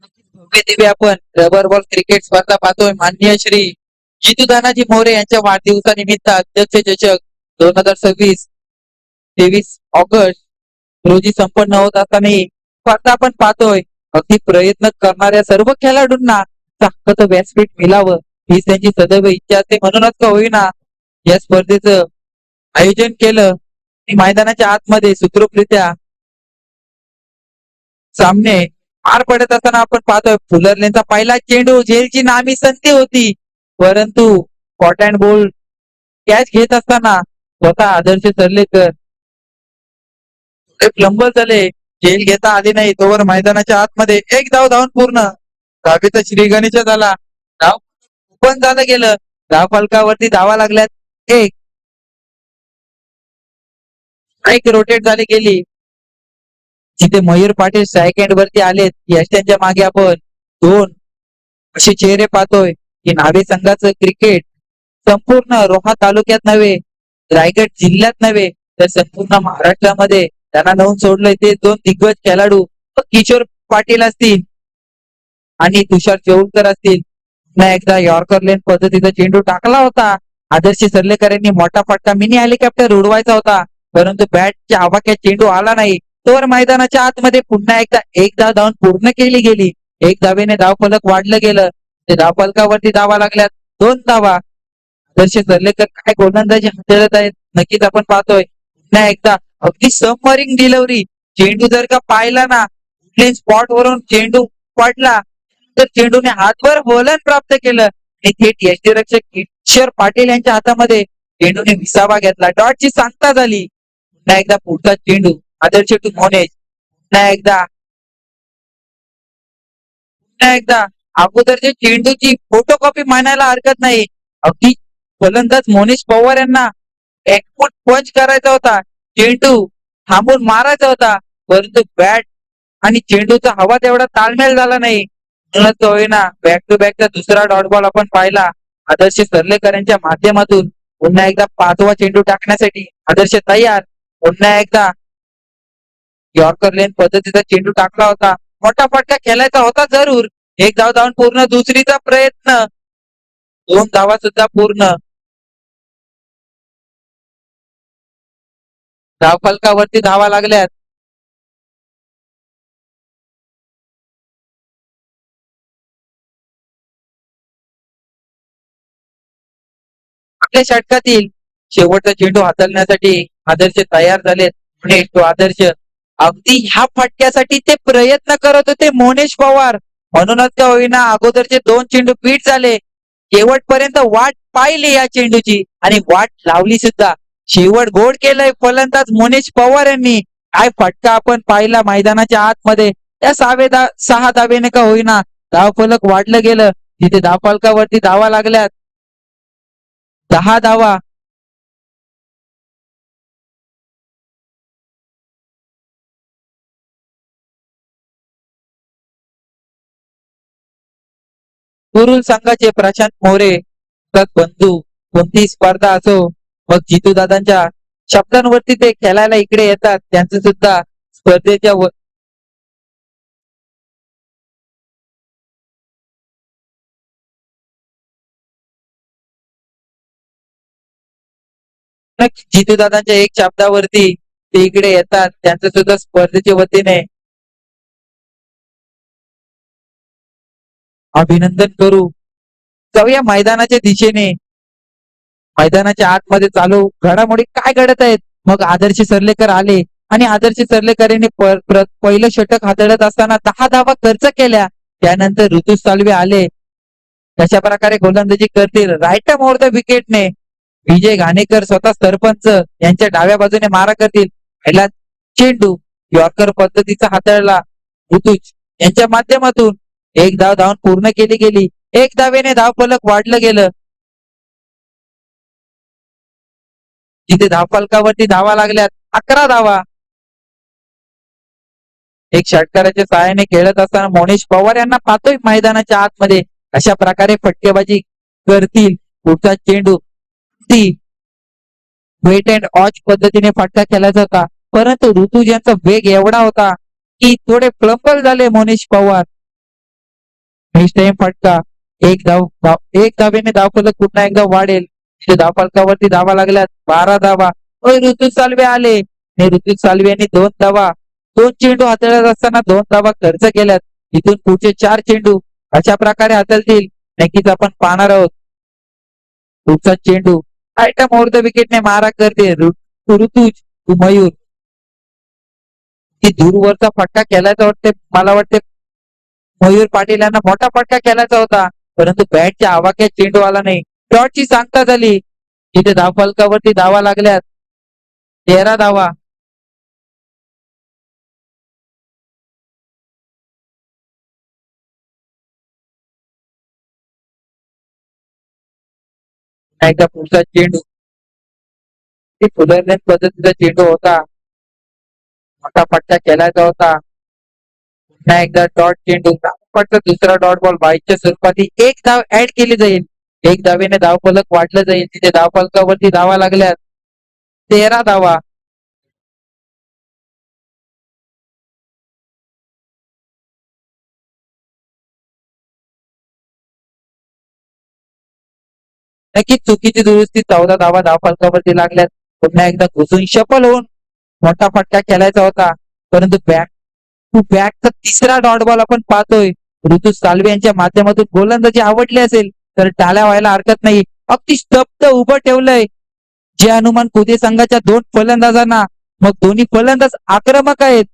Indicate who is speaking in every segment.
Speaker 1: भव्य दिव्य आपण rubber ball cricket स्पर्धा पाहतोय. माननीय श्री जितू दानाजी मोरे यांच्या वाढदिवसानिमित्त अध्यक्ष चषक 2026 23 ऑगस्ट रोजी संपन्न होत असताना ही स्पर्धा आपण पाहतोय. अगदी प्रयत्न करणाऱ्या सर्व खेळाडूंना चांगलं व्यासपीठ मिळावं ही त्यांची सदैव इच्छा असते. म्हणूनच का होईना या स्पर्धेचं आयोजन केलं. मैदानाच्या आतमध्ये सुखरूपरित्या सामने पार पडत असताना आपण पाहतोय. फुलरलेनचा पहिला चेंडू झेलची नामी संधी होती, परंतु कॉट अँड बॉल कॅच घेत असताना स्वतः आदर्श सरलेकर फ्लंबल झाले. झेल घेता आली नाही. तोवर मैदानाच्या आतमध्ये एक धाव धावून पूर्ण. धावेचा श्री गणेश झाला. धाव पण झालं गेलं. धाव फलकावरती धावा लागल्यात एक. एक रोटेट झाली गेली. जिथे मयूर पाटील स्ट्राईक एंड वरती आलेत, यष्ट्यांच्या मागे आपण दोन असे चेहरे पाहतोय की नावे संघाचं क्रिकेट संपूर्ण रोहा तालुक्यात नव्हे, रायगड जिल्ह्यात नव्हे, तर संपूर्ण महाराष्ट्रामध्ये त्यांना नेऊन सोडलंय. ते दोन दिग्गज खेळाडू किशोर पाटील असतील आणि तुषार चौलकर असतील. पुन्हा एकदा यॉर्कर लेन पद्धतीचा चेंडू टाकला होता. आदर्श सरलेकर यांनी मोठा फटका मिनी हेलिकॉप्टर उडवायचा होता, परंतु बॅटच्या आवाक्यात चेंडू आला नाही. तोवर मैदानाच्या आतमध्ये पुन्हा एकदा एक धाव धावून पूर्ण केली गेली. एक धावेने धावफलक वाढलं गेलं. ते धावफलकावरती धावा लागल्यात 2 धावा. आदर्श सरलेकर काय गोलंदाजी हाताळत आहेत नक्कीच आपण पाहतोय. पुन्हा एकदा अगदी सबमरीन डिलिव्हरी. चेंडू जर का पाहिला ना, स्पॉट वरून चेंडू पडला तर चेंडूने हातभर बोलन प्राप्त केलं आणि थेट यष्टीरक्षक किशोर पाटील यांच्या हातामध्ये चेंडूने विसावा घेतला. डॉटची सांगता झाली. पुन्हा एकदा पुढचा चेंडू आदर्श टू मोनेश. पुन्हा एकदा अगोदरच्या चेंडूची फोटोकॉपी मानायला हरकत नाही. अगदी फलंदाज मोनेश पवार यांना एकफूट पंच करायचा होता. चेंडू थांबून मारायचा होता, परंतु बॅट आणि चेंडूचा हवा तेवढा ताळमेळ झाला नाही. होईना बॅक टू बॅकचा दुसरा डॉट बॉल आपण पाहिला. आदर्श सरलेकर यांच्या माध्यमातून पुन्हा एकदा 5वा चेंडू टाकण्यासाठी आदर्श तयार. पुन्हा एकदा यॉर्कर लेन पद्धतीचा चेंडू टाकला होता. मोठा फटका खेळायचा होता जरूर. एक धाव धावून पूर्ण. दुसरीचा प्रयत्न. 2 धावा सुद्धा पूर्ण. धावफलकावरती धावा लागल्यात. आपल्या षटकातील शेवटचा चेंडू हाताळण्यासाठी आदर्श तयार झालेत. मोनेश तो आदर्श. अगदी ह्या फटक्यासाठी ते प्रयत्न करत होते मोनेश पवार. म्हणूनच का होईना अगोदरचे 2 चेंडू बीट झाले. शेवटपर्यंत वाट पाहिली या चेंडूची आणि वाट लावली सुद्धा. शेवट गोड केलंय फलंदाज मोनेश पवार यांनी. काय फटका आपण पाहिला मैदानाच्या आतमध्ये. त्या 6 धावेने का होईना धावफलक वाढलं गेलं. तिथे धावफलकावरती धावा लागल्यात 10 धावा. कुरुल संघाचे प्रशांत मोरे बंधू कोणती स्पर्धा असो, मग जितू दादांच्या शब्दांवरती ते खेळायला इकडे येतात. त्यांचं सुद्धा स्पर्धेच्या जितू दादांच्या एक शब्दावरती ते इकडे येतात. त्यांचं सुद्धा स्पर्धेच्या वतीने अभिनंदन करू. जाऊया मैदानाच्या दिशेने. मैदानाच्या आतमध्ये चालू घडामोडी काय घडत आहेत. मग आदर्श सरलेकर आले आणि आदर्श सरलेकर यांनी पहिलं षटक हाताळत असताना 10 धावा खर्च केल्या. त्यानंतर ऋतू साळवे आले. कशा प्रकारे गोलंदाजी करतील. राईट ओव्हर द विकेटने विजय घाणेकर स्वतः सरपंच यांच्या डाव्या बाजूने मारा करतील. पहिला चेंडू यॉर्कर पद्धतीचा हाताळला ऋतुज यांच्या माध्यमातून. एक धाव धावून पूर्ण केली गेली. 1 धावेने धावफलक वाढलं गेलं. तिथे धावफलकावरती धावा लागल्यात 11 धावा. एक षटकाराच्या सहाय्याने खेळत असताना मोनेश पवार यांना पाहतोय मैदानाच्या आतमध्ये अशा प्रकारे फटकेबाजी करतील. पुढचा चेंडू ती वेट अँड वॉच पद्धतीने फटका खेळायचा होता, परंतु ऋतुज यांचा वेग एवढा होता की थोडे फ्लंबल झाले मोनेश पवार. नेक्स्ट टाइम फटका. एक धावेने धावफलक पुन्हा एकदा वाढेल. तिथे धावफलकावरती धावा लागल्यात 12 धावा. ऋतू साल्वे आले आणि ऋतू साल्वे यांनी 2 धावा, 2 चेंडू हाताळत असताना 2 धावा खर्च केल्यात. इथून पुढचे 4 चेंडू अशा प्रकारे हाताळतील नक्कीच आपण पाहणार आहोत. पुढचा चेंडू आयटम ओव्हर द विकेटने मारा करते ऋतुज मयूर. ती दूरवरचा फटका खेळायचा वाटते, मला वाटते मयूर पाटील यांना मोठा फटका खेळायचा होता, परंतु बॅटच्या आवाक्यात चेंडू आला नाही. डॉटची सांगता झाली. तिथे धावफलकावरती धावा लागल्यात 13 धावा. एकदा पुढचा चेंडू फुलरलेन पद्धतीचा चेंडू होता, मोठा फटका खेळायचा होता. पुन्हा एकदा डॉट चेंडू फक्त दुसरा डॉट बॉल बाईकच्या स्वरूपात एक धाव ऍड केली जाईल. एक धावेने धावफलक वाढलं जाईल. तिथे धावफलकावरती धावा लागल्यात 13 धावा. नक्कीच चुकीची दुरुस्ती 14 धावा धावफलकावरती लागल्यात. पुन्हा एकदा घुसून सफल होऊन मोठा फटका खेळायचा होता, परंतु बॅक टू बॅकचा तिसरा डॉट बॉल आपण पाहतोय. ऋतू साल्वे यांच्या माध्यमातून गोलंदाजी आवडली असेल तर टाळ्या व्हायला हरकत नाही. अगदी स्तब्ध उभं ठेवलंय जे हनुमान कुदे संघाच्या 2 फलंदाजांना. मग दोन्ही फलंदाज आक्रमक आहेत.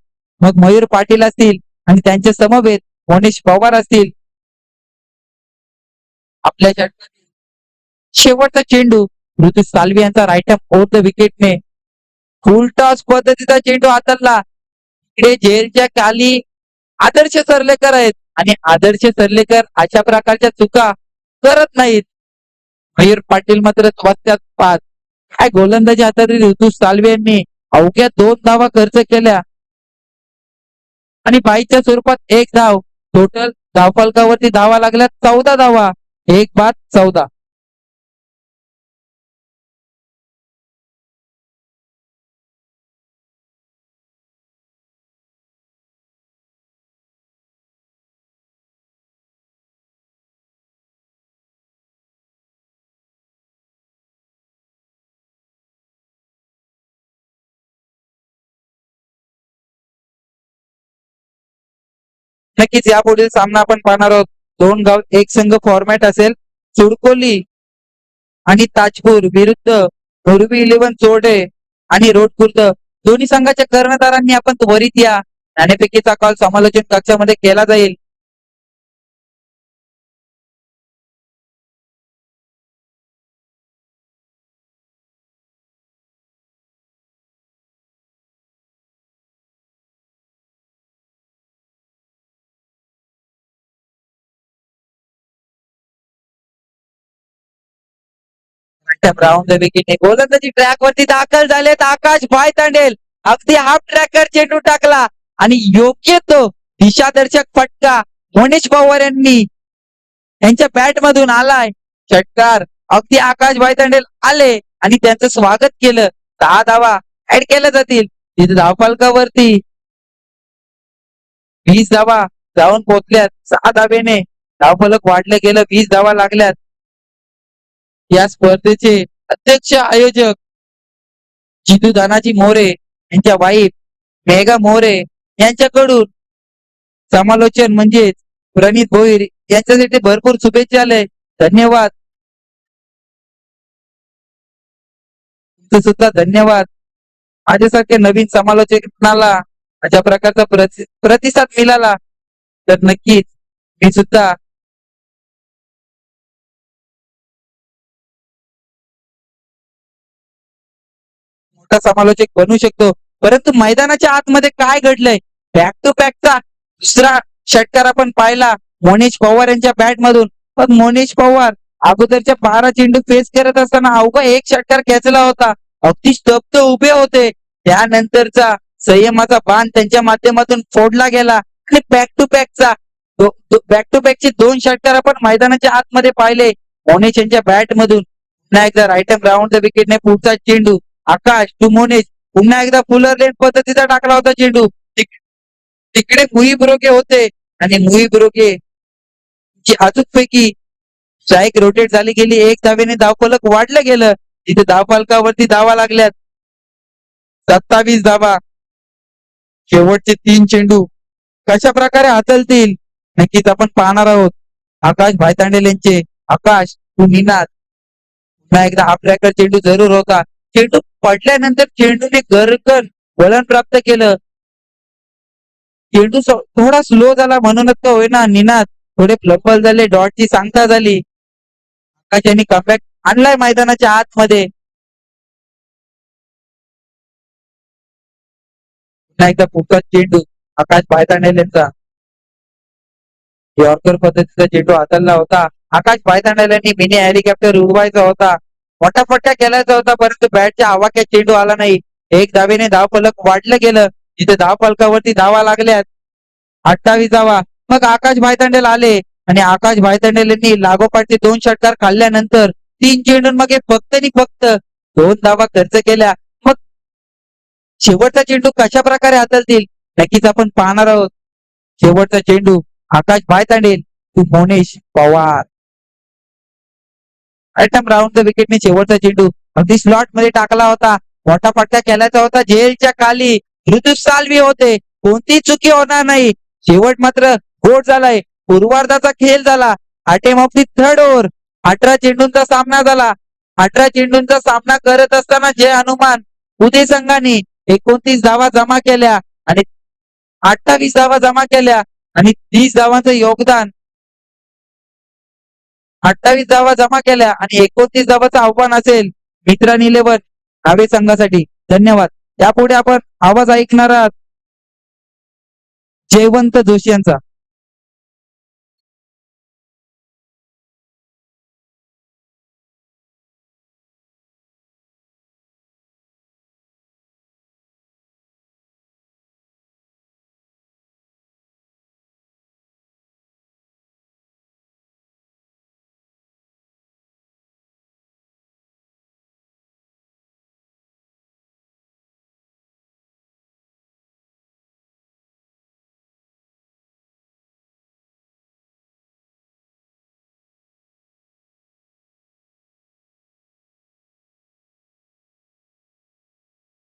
Speaker 1: मग मयूर पाटील असतील आणि त्यांच्या समवेत मनीष पवार असतील. आपल्या षटकातील शेवटचा चेंडू ऋतू साल्वे यांचा राईट आर्म ओव्हर द विकेटने फुल टॉस पद्धतीचा चेंडू हाताळला. इकडे जेलच्या खाली आदर्श सरलेकर आहेत आणि आदर्श सरलेकर अशा प्रकारच्या चुका करत नाहीत. मयूर पाटील मात्र त्वत्यात 5. काय गोलंदाजी हाताळली ऋतू साल्वे यांनी. अवघ्या 2 धावा खर्च केल्या आणि बाईच्या स्वरूपात 1 धाव. टोटल धावफलकावरती धावा लागल्या 14 धावा. 1 बाद 14. नक्कीच यापुढील सामना आपण पाहणार आहोत. 2 गाव एक संघ फॉर्मॅट असेल. सुडकोली आणि ताजपूर विरुद्ध मोरबी 11 चोरडे आणि रोड खुर्द. दोन्ही संघाच्या कर्णधारांनी आपण त्वरित या नाणेफेकीचा कॉल समालोचन कक्षामध्ये केला जाईल. राऊंड द विकेटने गोलंदाजी ट्रॅक वरती दाखल झालेत आकाश भाई तांडेल. अगदी हाफ ट्रॅकर चेंडू टाकला आणि योग्य तो दिशादर्शक फटका मनीष पवार यांनी यांच्या बॅट मधून आलाय. षटकार अगदी आकाश भाई तांडेल आले आणि त्यांचं स्वागत केलं. 10 धावा ऍड केल्या जातील. तिथे धावफलकावरती 20 धावा जाऊन पोहोचल्यात. 6 धावेने धावफलक वाढलं गेलं. 20 धावा लागल्यात. या स्पर्धेचे अध्यक्ष आयोजक जितू दानाजी मोरे यांच्या वाईफ मेघा मोरे यांच्याकडून समालोचन म्हणजेच प्रणित भोईर यांच्यासाठी भरपूर शुभेच्छा आले. धन्यवाद. सुद्धा धन्यवाद. माझ्यासारख्या नवीन समालोचनाला अशा प्रकारचा प्रतिसाद मिळाला तर नक्कीच मी सुद्धा मोठा समालोचक बनू शकतो. परंतु मैदानाच्या आतमध्ये काय घडलंय. बॅक टू बॅकचा दुसरा षटकार आपण पाहिला मनीष पवार यांच्या बॅट मधून. पण मनीष पवार अगोदरच्या 12 चेंडू फेस करत असताना अवघा 1 षटकार खेचला होता. अगदी स्तब्ध उभे होते. त्यानंतरचा संयमाचा बाण त्यांच्या माध्यमातून फोडला गेला आणि बॅक टू बॅकचे 2 षटकार आपण मैदानाच्या आतमध्ये पाहिले मनीष यांच्या बॅट मधून. पुन्हा एकदा राईट आर्म राऊंड द विकेटने पुढचा चेंडू आकाश टू मोनेश. पुन्हा एकदा फुलर लेन पद्धतीचा टाकला होता चेंडू. तिकडे मुई ब्रोगे होते आणि मुई ब्रोगे जी अचूकपैकी स्ट्राईक रोटेट झाली गेली. एक धावेने धावफलक वाढलं गेलं. तिथे धावफलकावरती धावा लागल्यात 27 धावा. शेवटचे 3 चेंडू कशा प्रकारे हाताळतील नक्कीच आपण पाहणार आहोत. आकाश भायतांडेल यांचे आकाश तू निनाद पुन्हा एकदा आपल्याकडे चेंडू जरूर होता. चेंडू पडल्यानंतर चेंडूने गरकन वळण प्राप्त केलं. चेंडू थोडा स्लो झाला म्हणूनच का होईना निनाद थोडे फ्लफल झाले. डॉटची सांगता झाली. आकाश यांनी कमबॅक आणलाय मैदानाच्या आतमध्ये. पुन्हा एकदा पुढचा चेंडू आकाश भायतांडेल यांचा यॉर्कर पद्धतीचा चेंडू हाताळला होता. आकाश भायतांडेल यांनी मिनी हेलिकॉप्टर उडवायचा होता. फटाफट्या केलायचा होता परंतु बॅटच्या आवाक्यात चेंडू आला नाही. एक धावेने धावफलक वाढलं गेलं. जिथे धावफलकावरती धावा लागल्यात 28 धावा. मग आकाश भायतांडेल आले आणि आकाश भायतांडेल यांनी लागोपाठचे 2 षटकार खाल्ल्यानंतर 3 चेंडूंमध्ये फक्त आणि फक्त 2 धावा खर्च केल्या. मग शेवटचा चेंडू कशा प्रकारे हाताळतील नक्कीच आपण पाहणार आहोत. शेवटचा चेंडू आकाश भायतांडेल टू मोनेश पवार. आयटम राऊंड द विकेटने शेवटचा चेंडू अगदी स्लॉट मध्ये टाकला होता. मोठा फटका केलाचा होता. झेलच्या खाली ऋतू साल्वी होते. कोणतीही चुकी होणार नाही. शेवट मात्र गोड झालाय. पूर्वार्धाचा खेळ झाला. Attempt of the third over 18 चेंडूंचा सामना झाला. 18 चेंडूंचा सामना करत असताना जय हनुमान उदय संघाने 29 धावा जमा केल्या आणि 28 धावा जमा केल्या आणि 30 धावांचं योगदान 28 धावा जमा केल्या आणि 29 धावाचं आव्हान असेल मित्रांन 11 नावे संघासाठी. धन्यवाद. यापुढे आपण आवाज ऐकणार आहात जयवंत जोशी यांचा.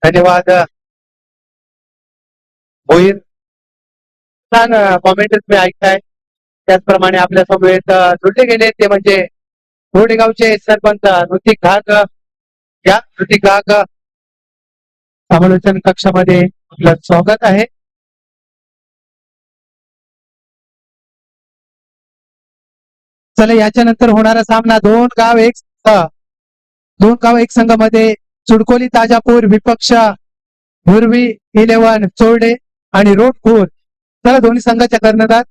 Speaker 2: धन्यवाद भोईर. छान कॉमेंट तुम्ही ऐकताय. त्याचप्रमाणे आपल्या समवेत जोडले गेले ते म्हणजे घोडेगावचे सरपंच ऋतिक घाग. या ऋतिक घाग समालोचन कक्षामध्ये आपलं स्वागत आहे. चला याच्यानंतर होणारा सामना दोन गाव एक संघामध्ये चुडकोली ताजापूर विपक्ष भुरवी 11 चोरडे आणि रोडपूर. चला दोन्ही संघाच्या कर्णधार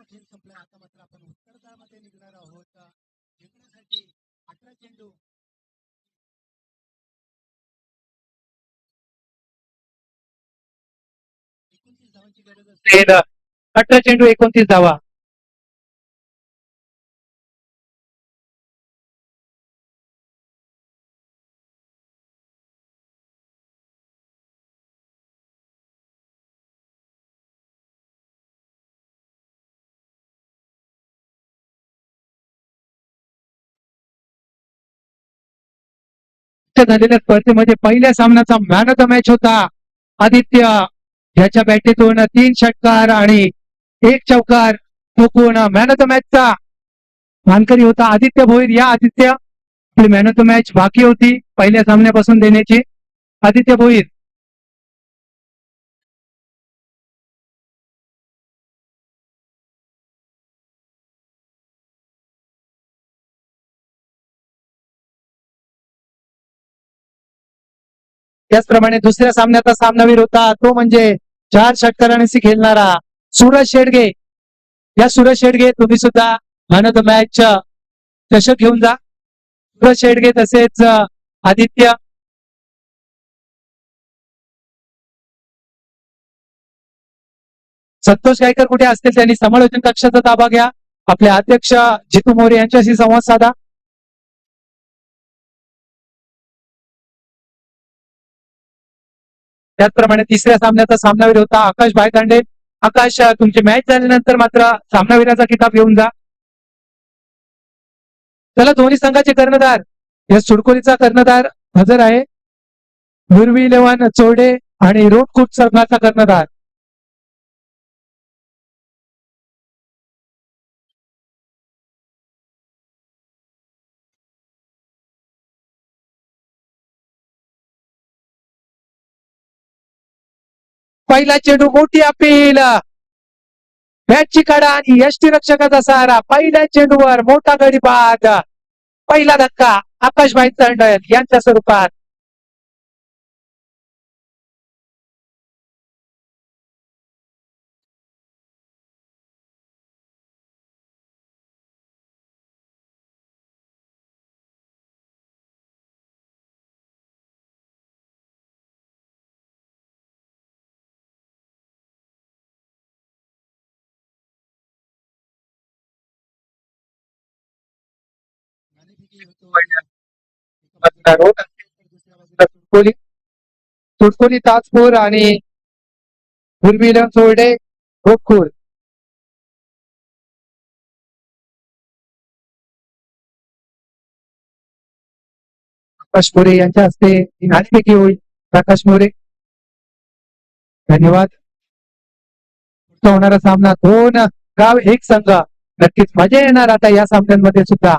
Speaker 2: खेळ संपला. आता मात्र आपण उत्तरदामध्ये निघणार आहोत. जिंकण्यासाठी 18 चेंडू 29 धावांची गरज असेल. 18 चेंडू 29 धावा. झालेल्या स्पर्धेमध्ये पहिल्या सामन्याचा मॅन ऑफ द मॅच होता आदित्य याच्या बॅटीतून 3 षटकार आणि 1 चौकार ठोकून मॅन ऑफ द मॅचचा मानकरी होता आदित्य भोईर. या आदित्य, आपली मॅन ऑफ द मॅच बाकी होती पहिल्या सामन्यापासून देण्याची. आदित्य भोईर. त्याचप्रमाणे दुसऱ्या सामन्याचा सामनावीर होता तो म्हणजे 4 षटकारांशी खेळणारा सूरज शेडगे. या सूरज शेडगे, तुम्ही सुद्धा मॅन ऑफ द मॅच चषक घेऊन जा. सूरज शेडगे तसेच आदित्य. संतोष गायकर कुठे असतील त्यांनी समालोचन कक्षाचा ताबा घ्या. आपले अध्यक्ष जितू मोरे यांच्याशी संवाद साधा. त्याचप्रमाणे तिसऱ्या सामन्याचा सामनावीर होता आकाश भायतांडे. आकाश, तुमची मॅच झाल्यानंतर मात्र सामनावीराचा किताब घेऊन जा. चला, दोन्ही संघाचे कर्णधार, या सुडकोलीचा कर्णधार हजर आहे. मुरवी इलेव्हन चोडे आणि रोडकुट संघाचा कर्णधार. पहिला चेंडू, मोठी अपील, बॅटची कडा आणि यष्टीरक्षकाचा सहारा. पहिल्या चेंडूवर मोठा गडी बाद. पहिला धक्का आकाश भाईतांडे यांच्या स्वरूपात. तुटकोली ताजपूर आणि उर्मिला चोरडे रोडखोर. प्रकाश मोरे यांच्या हस्ते ही नाणेफेकी होईल. प्रकाश मोरे, धन्यवाद. होणारा सामना, दोन गाव एक संघ. नक्कीच मजा येणार आता या सामन्यांमध्ये सुद्धा.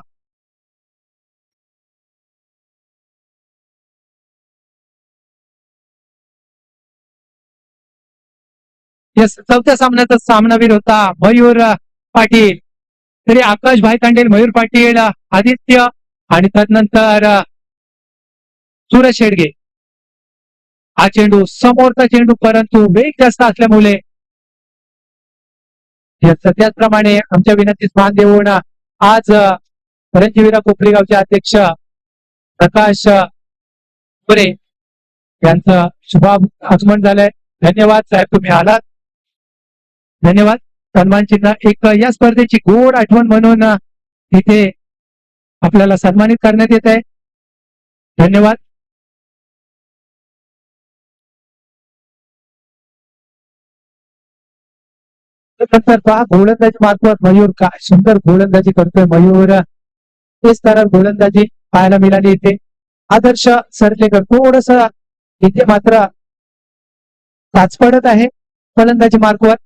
Speaker 2: चौथ्या सामन्याचा सामनावीर होता मयूर पाटील. तरी आकाश भाईतांडेल, मयूर पाटील, आदित्य आणि तदनंतर सूरज शेडगे. हा चेंडू समोरचा चेंडू, परंतु वेग जास्त असल्यामुळे त्याचप्रमाणे आमच्या विनंतीस मान देऊन आज रणजीवीरा कोपरी गावचे अध्यक्ष प्रकाश मोरे यांचं शुभ आगमन झालंय. धन्यवाद साहेब, तुम्ही आलात. धन्यवाद. सन्मान चिन्ह एक या स्पर्धेची गोड आठवण म्हणून इथे आपल्याला सन्मानित करण्यात येत आहे. धन्यवाद. गोलंदाजी मार्फत मयूर, काय सुंदर गोलंदाजी करतोय मयूर. तेच तर गोलंदाजी पाहायला मिळाली इथे. आदर्श सरलेकर थोडस इथे मात्र पडत आहे फलंदाजी मार्फत.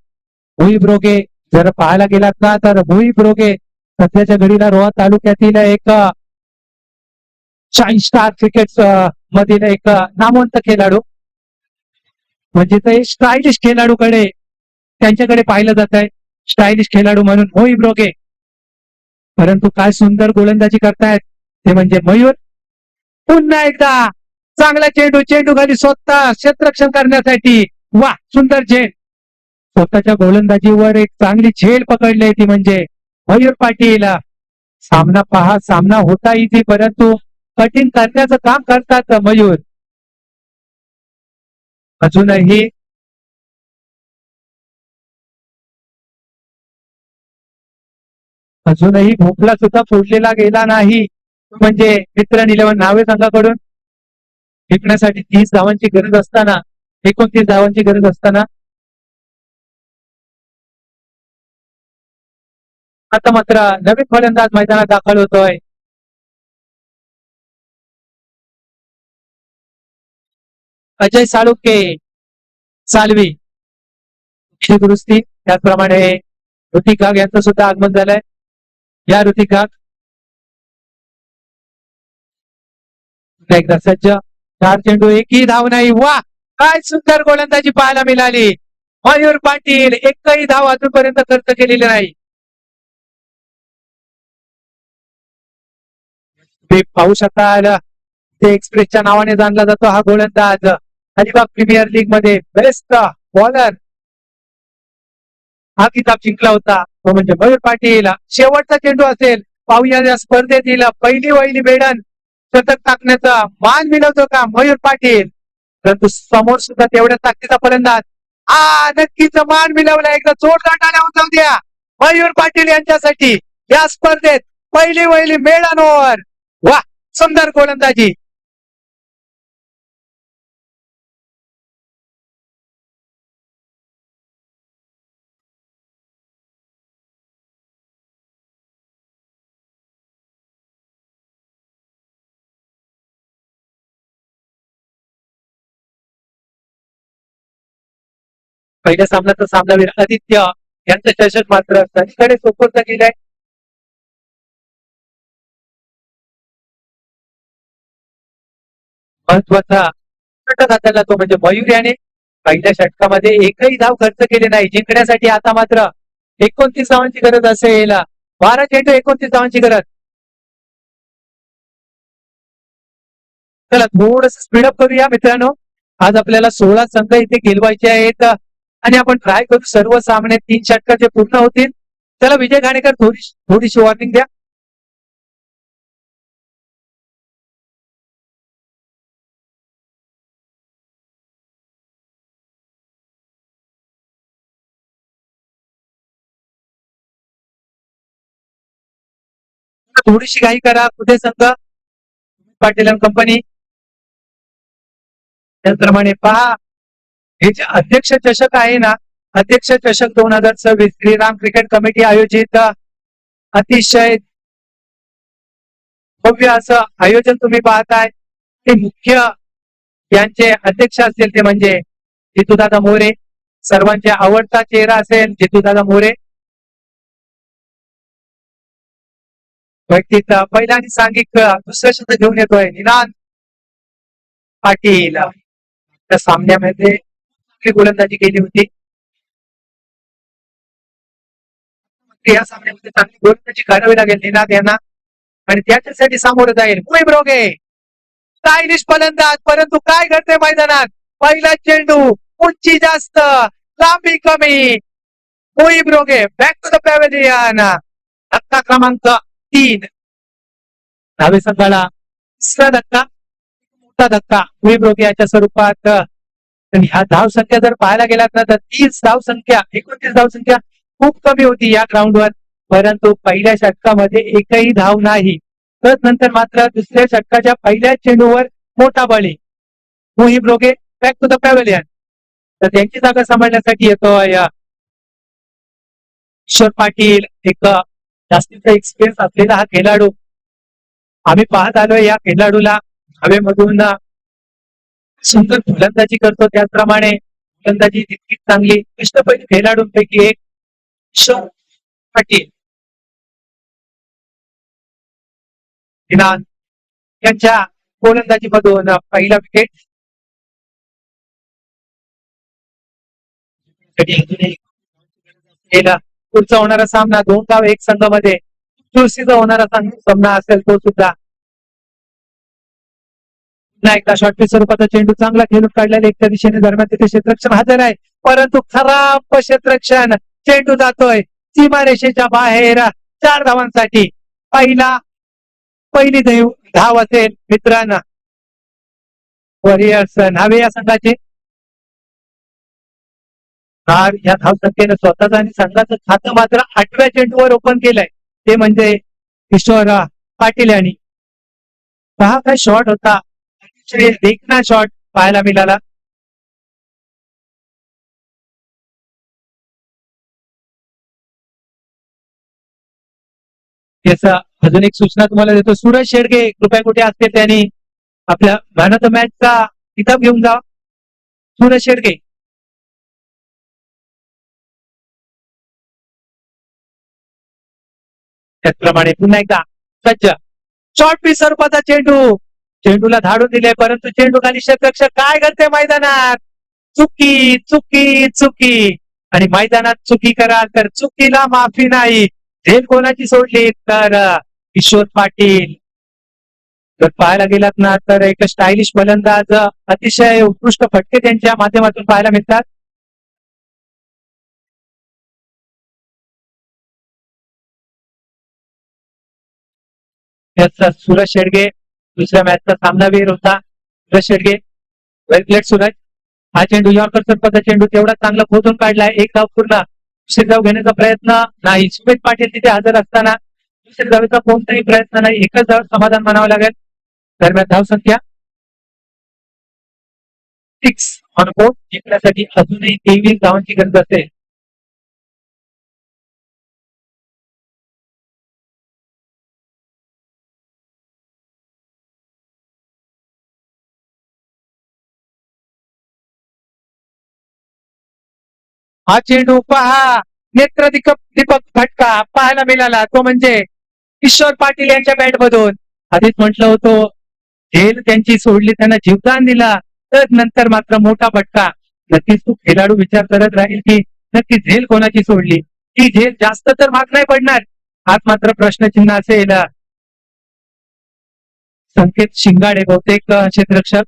Speaker 2: भुई ब्रोगे जर पाहायला गेलात ना, तर भुई ब्रोगे सध्याच्या घडीला रोहा तालुक्यातील एक शाईन स्टार क्रिकेट मधील एक नामवंत खेळाडू. म्हणजे ते स्टायलिश खेळाडूकडे त्यांच्याकडे पाहिलं जात आहे, स्टायलिश खेळाडू म्हणून भुई ब्रोगे. परंतु काय सुंदर गोलंदाजी करतायत ते म्हणजे मयूर. पुन्हा एकदा चांगला चेंडू, चेंडू खाली स्वतः क्षेत्ररक्षण करण्यासाठी. वा, सुंदर झेल. स्वतःच्या गोलंदाजीवर एक चांगली झेल पकडली ती म्हणजे मयूर पाटील. सामना पहा, सामना होता इथे, परंतु कठीण करण्याचं काम करतात मयूर. अजूनही भोपला सुद्धा फोडलेला गेला नाही. म्हणजे मित्र 11 नावे संघाकडून जिंकण्यासाठी 30 धावांची गरज असताना, 29 धावांची गरज असताना आता मात्र नवीन फलंदाज मैदानात दाखल होतोय. अजय साळुके सालवी. ही दुरुस्ती त्याचप्रमाणे ऋतिक घाग यांचं सुद्धा आगमन झालंय. या ऋतिक घाग एकदा सज्ज. 4 चेंडू एकही धाव नाही. वा, काय सुंदर गोलंदाजी पाहायला मिळाली. मयूर पाटील एकही धाव अजूनपर्यंत खर्च केलेली नाही. तुम्ही पाहू शकाल ते एक्सप्रेसच्या नावाने जाणला जातो हा गोलंदाज. अलिबाग प्रीमियर लीग मध्ये बेस्ट बॉलर हा किताब जिंकला होता तो म्हणजे मयूर पाटील. शेवटचा चेंडू असेल, पाहूया या स्पर्धेतील पहिली वहिली बेडन शतक टाकण्याचा मान मिळवतो का मयूर पाटील. परंतु समोर सुद्धा तेवढ्या ताकदीचा फलंदाज नक्कीच मान मिळवला. एकदा जोरदार टाळ्या उचलू द्या मयूर पाटील यांच्यासाठी. या स्पर्धेत पहिली वहिली मेडन ओव्हर. वा, सुंदर गोलंदाजी. पहिल्या सामन्याचा सामनावीर आदित्य यांचं चषक मात्र सनीकडे सोपवलं गेलंय. महत्वाचा षटक हाताळला तो म्हणजे मयूर याने. पहिल्या षटकामध्ये एकही धाव खर्च केले नाही. जिंकण्यासाठी आता मात्र 29 धावांची गरज असेल. 12 चेंडू 29 धावांची गरज. चला थोडस स्पीडअप करूया मित्रांनो. आज आपल्याला 16 संघ इथे खेळवायचे आहेत आणि आपण ट्राय करू सर्व सामने 3 षटकाचे पूर्ण होतील. चला विजय घाणेकर थोडीशी वॉर्निंग द्या. थोडीशी घाई करा. कुठे संघ पाटील अँड कंपनी. त्याचप्रमाणे पहा हे जे अध्यक्ष चषक आहे ना, अध्यक्ष चषक 2026 श्रीराम क्रिकेट कमिटी आयोजित अतिशय भव्य असं आयोजन तुम्ही पाहताय. ते मुख्य यांचे अध्यक्ष असतील ते म्हणजे जितूदादा मोरे. सर्वांचे आवडता चेहरा असेल जितूदादा मोरे. व्यक्तीत पहिला आणि सांघिक दुसरा शब्द घेऊन येतोय निनाद पाटील. त्या सामन्यामध्ये गोलंदाजी केली होती. या सामन्यामध्ये चांगली गोलंदाजी करावी लागेल निनाद यांना आणि त्याच्यासाठी सामोरं जाईल मुईब रोगे. स्टायलिश फलंदाज, परंतु काय घडते मैदानात. पहिला चेंडू उंची जास्त, लांबी कमी. मुईब रोगे बॅक टू द पॅव्हेलियन. धक्का क्रमांक 3. धावे संघाला तिसरा धक्का, मोठा धक्का मुईब रोगे याच्या स्वरूपात. ह्या धाव संख्या जर पाहायला गेलात ना तर 30 धाव संख्या 29 धाव संख्या खूप कमी होती या ग्राउंडवर. परंतु पहिल्या षटकामध्ये एकही धाव नाही. तर नंतर मात्र दुसऱ्या षटकाच्या पहिल्या चेंडूवर मोठा बळी. मुईब रोगे बॅक टू द पॅव्हेलियन. तर त्यांची जागा सांभाळण्यासाठी येतोय ईश्वर पाटील. एक जास्तीचा एक्सपिरियन्स असलेला हा खेळाडू. आम्ही पाहत आलोय या खेळाडूला. हवेमधून सुंदर फलंदाजी करतो. त्याचप्रमाणे फलंदाजी तितकीच चांगली. इष्टपैकी खेळाडूंपैकी एक ईश्वर पाटील. यांच्या गोलंदाजीमधून पहिला विकेट. पुढचा होणारा सामना 2 धाव 1 संघामध्ये चुरशीचा होणारा सामना असेल तो सुद्धा. एकदा शॉर्टपिच स्वरूपाचा चेंडू चांगला खेळून काढलेला एकट्या दिशेने दरम्यान तिथे क्षेत्ररक्षण हजर आहे. परंतु खराब क्षेत्ररक्षण. चेंडू जातोय सीमारेषेच्या बाहेर 4 धावांसाठी. पहिली धाव असेल मित्रांनो वॉरियर्स नावे या संघाचे. या धाव संख्येनं स्वतःच आणि संघाचं खातं मात्र 8व्या चेंडूवर ओपन केलंय. ते म्हणजे किशोर पाटील यांनी. पहा काय शॉट होता. देखना शॉट पाहायला मिळाला. याचा अजून एक सूचना तुम्हाला देतो. सूरज शेडगे कृपया कुठे असते त्यांनी आपल्या मॅन ऑफ द मॅचचा किताब घेऊन जा. सूरज शेडगे त्याचप्रमाणे पुन्हा एकदा सज्ज शॉर्ट पीच स्वरूपाचा चेंडू चेंडूला धाडून दिले परंतु चेंडू खाली क्षेत्ररक्षक काय करते मैदानात चुकी चुकी चुकी आणि मैदानात चुकी कराल तर चुकीला माफी नाही झेल कोणाची सोडली तर किशोर पाटील जर पाहायला गेलात ना तर एक स्टायलिश फलंदाज अतिशय उत्कृष्ट फटके त्यांच्या माध्यमातून पाहायला मिळतात. सूरज शेडगे दुसऱ्या मॅचचा सामनावीर होता. सूरज शेडगे वेल प्लेड सूरज. हा चेंडू यॉर्कर स्वरूपाचा चेंडू तेवढा चांगला खोदून काढलाय. एक धाव पूर्ण. दुसरी धाव घेण्याचा प्रयत्न नाही. सुमित पाटील तिथे हजर असताना दुसऱ्या धावेचा कोणताही प्रयत्न नाही. एकच धाव समाधान मानावं लागेल. दरम्यान धाव संख्या 6 ऑन कोर्ट. जिंकण्यासाठी अजूनही 23 धावांची गरज असेल. हा चेंडू पहा नेत्र दीपक फटका पाहायला मिळाला तो म्हणजे किशोर पाटील यांच्या बॅट मधून. आधीच म्हटलं होतं झेल त्यांची सोडली त्यांना जीवदान दिला तर नंतर मात्र मोठा फटका. नक्कीच तो खेळाडू विचार करत राहील की नक्की झेल कोणाची सोडली. ती झेल जास्त तर माग नाही पडणार हाच मात्र प्रश्नचिन्ह असेल. संकेत शिंगाडे बहुतेक क्षेत्ररक्षक.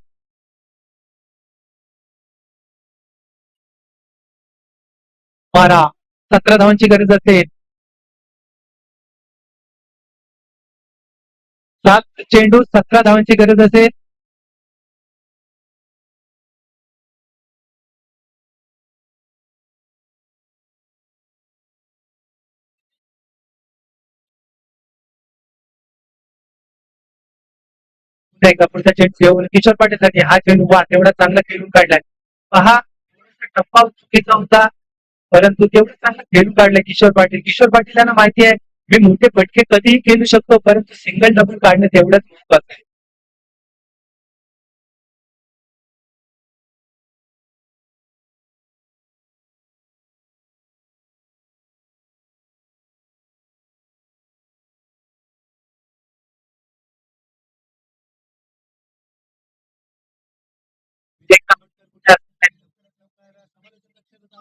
Speaker 2: 17 धावांची गरज असेल. 7 चेंडू 17 धावांची गरज असेल. पुढचा चेंडू घेऊन किशोर पाटीलसाठी हा चेंडू वा तेवढा चांगला खेळून काढलाय. पहा टप्पा चुकीचा होता परंतु तेवढं चांगलं खेळून काढलंय किशोर पाटील. किशोर पाटील यांना माहिती आहे मी मोठे फटके कधीही खेळू शकतो परंतु सिंगल डबल काढणं तेवढंच महत्वाचं आहे.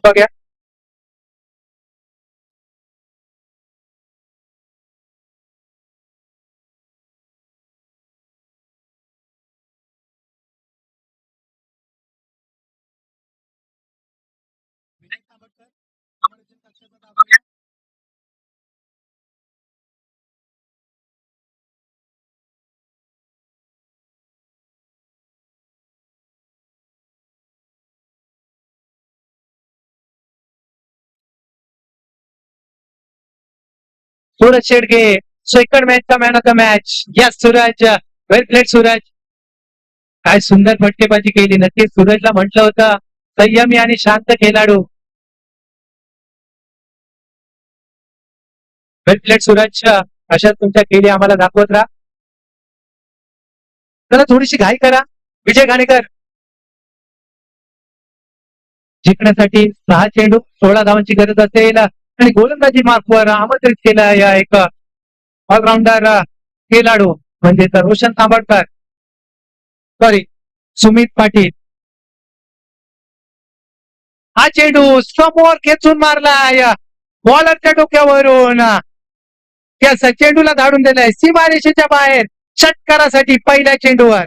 Speaker 2: बघा सूरज शेडगे सेकंड मॅचचा man of the match. Yes Suraj well played Suraj. काय सुंदर फटकेबाजी केली. नक्कीच सूरजला म्हटलं होतं संयमी आणि शांत खेळाडू. वेल प्लेड सूरज. अशा तुमच्या खेळी आम्हाला दाखवत राहा. चला थोडीशी घाई करा. विजय घाणेकर जिंकण्यासाठी 6 चेंडू 16 धावांची गरज असेल आणि गोलंदाजी मार्कवर आमंत्रित केला या एक ऑलराऊंडर खेळाडू म्हणजे रोशन तांबडकर सॉरी सुमित पाटील. हा चेंडू समोर खेचून मारलाय बॉलरच्या डोक्यावरून. त्या चेंडूला धाडून दिलाय सीमारेषेच्या बाहेर षटकारासाठी पहिल्या चेंडूवर.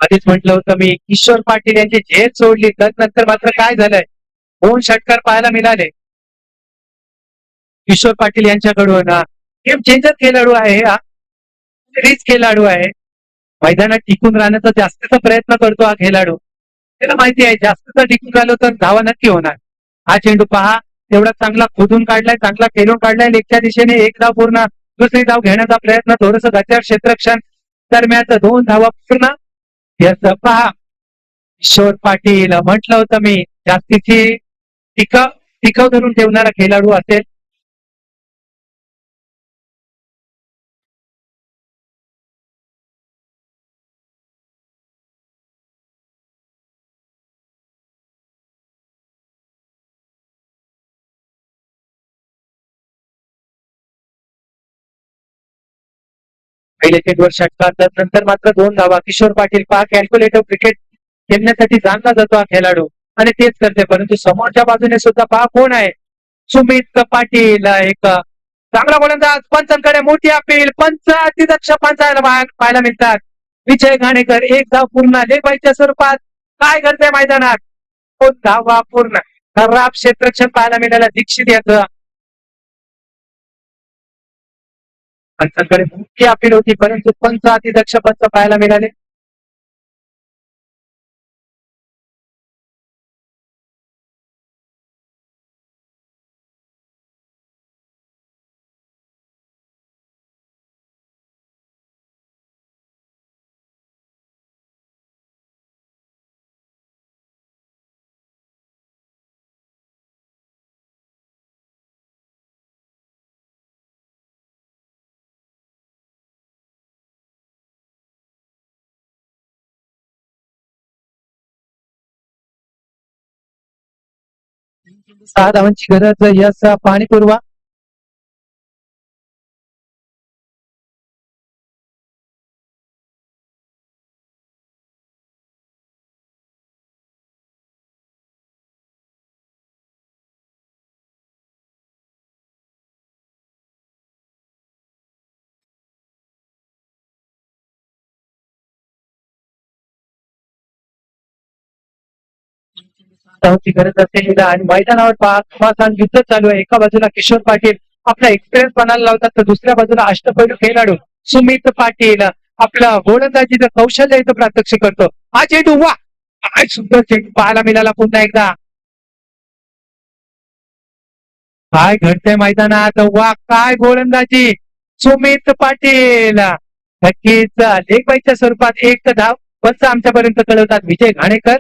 Speaker 2: आधीच म्हटलं होतं मी किशोर पाटील यांची झेल सोडली त्यानंतर मात्र काय झालंय 2 षटकार पाहायला मिळाले किशोर पाटील यांच्याकडून. गेम चेंजर खेळाडू आहे हा रिच खेळाडू आहे. मैदानात टिकून राहण्याचा जास्तीचा प्रयत्न करतो हा खेळाडू. त्याला माहिती आहे जास्त टिकून राहिलो तर धावा नक्की होणार. हा चेंडू पहा तेवढा चांगला खोदून काढलाय चांगला खेळून काढलाय. लेगच्या दिशेने 1 धाव पूर्ण. दुसरी धाव घेण्याचा प्रयत्न थोडस गचार क्षेत्ररक्षण दरम्यान 2 धावा पूर्ण. पहा किशोर पाटील म्हटलं होतं मी जास्तीची टिकाव धरून ठेवणारा खेळाडू असेल. पहिले चेंडूवर षटकार नंतर मात्र 2 धावा. किशोर पाटील पहा कॅल्क्युलेटिव्ह क्रिकेट खेळण्यासाठी जाणला जातो हा खेळाडू आणि तेच करते. परंतु समोरच्या बाजूने सुद्धा पहा कोण आहे, सुमित पाटील. एक चांगला गोलंदाज. पंचांकडे मोठी अपील. पंच अतिदक्ष पंचायला पाहायला मिळतात. विजय घाणेकर एक धाव पूर्ण लेबाईच्या स्वरूपात. काय करते मैदानात, तो धावा पूर्ण. खराब क्षेत्ररक्षण पाहायला मिळाला दीक्षित याचं. पंचांकडे मोठी अपील होती परंतु पंच अतिदक्ष पंच पाहायला मिळाले. सहा धावांची गरज. यस पाणी पुरवा. धावांची गरज असेल आणि मैदानावर घमासान युद्ध चालू आहे. एका बाजूला किशोर पाटील आपला एक्सपिरियन्स पणाला लावतात तर दुसऱ्या बाजूला अष्टपैलू खेळाडू सुमित पाटील आपला गोलंदाजीचं कौशल्य इथं प्रात्यक्षिक करतो. हा चेंडू वा, काय सुंदर चेंडू पाहायला मिळाला पुन्हा एकदा. काय घडतंय मैदानात, वा काय गोलंदाजी सुमित पाटील. नक्कीच लेगबाईच्या स्वरूपात एक धाव पंच आमच्यापर्यंत कळवतात विजय घाणेकर.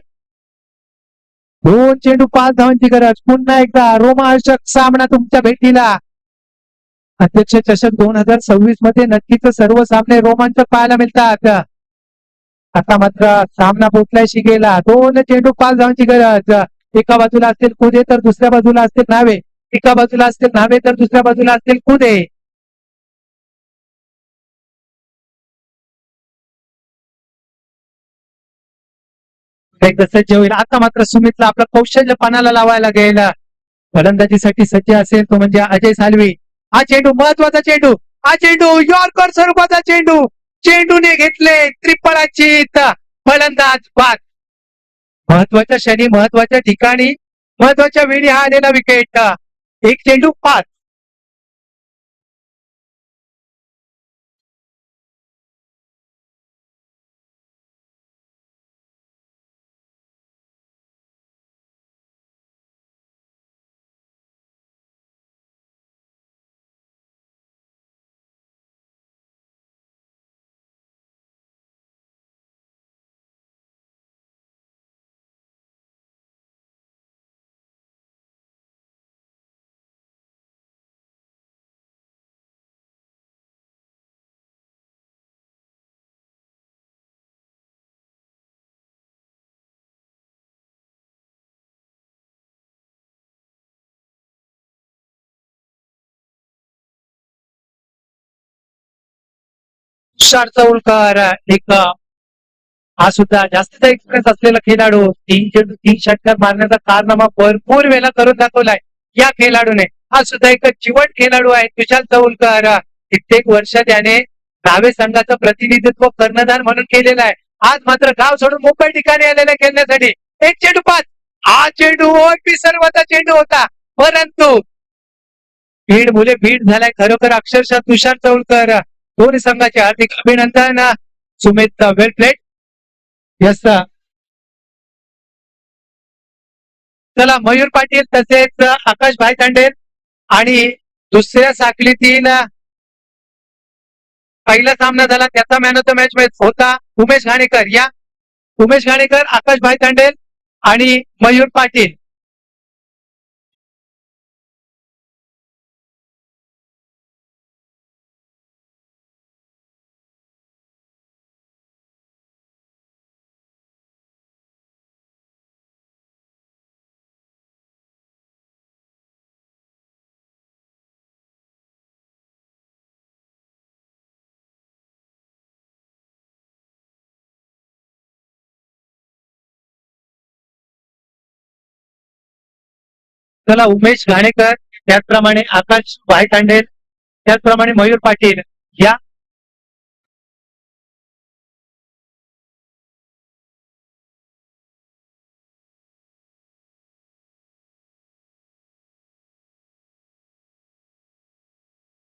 Speaker 2: 2 चेंडू 5 धावांची गरज. पुन्हा एकदा रोमांचक सामना तुमच्या भेटीला. अध्यक्ष चषक 2026 मध्ये नक्कीच सर्व सामने रोमांचक पाहायला मिळतात. आता मात्र सामना पोचलायशी गेला. 2 चेंडू 5 धावांची गरज. एका बाजूला असतील कुदे तर दुसऱ्या बाजूला असतील नावे. एका बाजूला असतील नावे तर दुसऱ्या बाजूला असतील कुदे. एकदा सज्ज होईल. आता मात्र सुमितला आपलं कौशल्य पणाला लावायला गेला. फलंदाजीसाठी सज्ज असेल तो म्हणजे अजय सालवी. हा चेंडू महत्वाचा चेंडू. हा चेंडू यॉर्कर स्वरूपाचा चेंडू. चेंडूने घेतले त्रिफळाची फलंदाज बाद. महत्वाच्या क्षणी महत्वाच्या ठिकाणी महत्वाच्या वेळी हा आलेला विकेट. 1 चेंडू 5. तुषार चौलकर एक हा सुद्धा जास्तीचा एक्सपिरियन्स असलेला खेळाडू. 3 चेंडू 3 षटकार मारण्याचा कारनामा भरपूर वेळा करून दाखवलाय या खेळाडूने. हा सुद्धा एक चिवट खेळाडू आहे तुषार चौलकर. कित्येक वर्ष त्याने नावे संघाचं प्रतिनिधित्व कर्णधार म्हणून केलेलं आहे. आज मात्र गाव सोडून मुंबई ठिकाणी आलेला खेळण्यासाठी. 1 चेंडू 5. हा चेंडू सर्वाचा चेंडू होता परंतु भीड मुले भीड झालाय खरोखर अक्षरशः तुषार चौलकर. दोन्ही संघाचे हार्दिक अभिनंदन. सुमित वेल प्लेड. यस. चला मयूर पाटील तसेच आकाश भाईतांडे आणि दुसऱ्या साखळीतील पहिला सामना झाला त्याचा मॅन ऑफ द मॅच होता उमेश घाणेकर. या उमेश घाणेकर, आकाश भाई तांडेल आणि मयूर पाटील. चला, उमेश घाणेकर, त्याचप्रमाणे आकाश भाई तांडेल, त्याचप्रमाणे मयूर पाटील या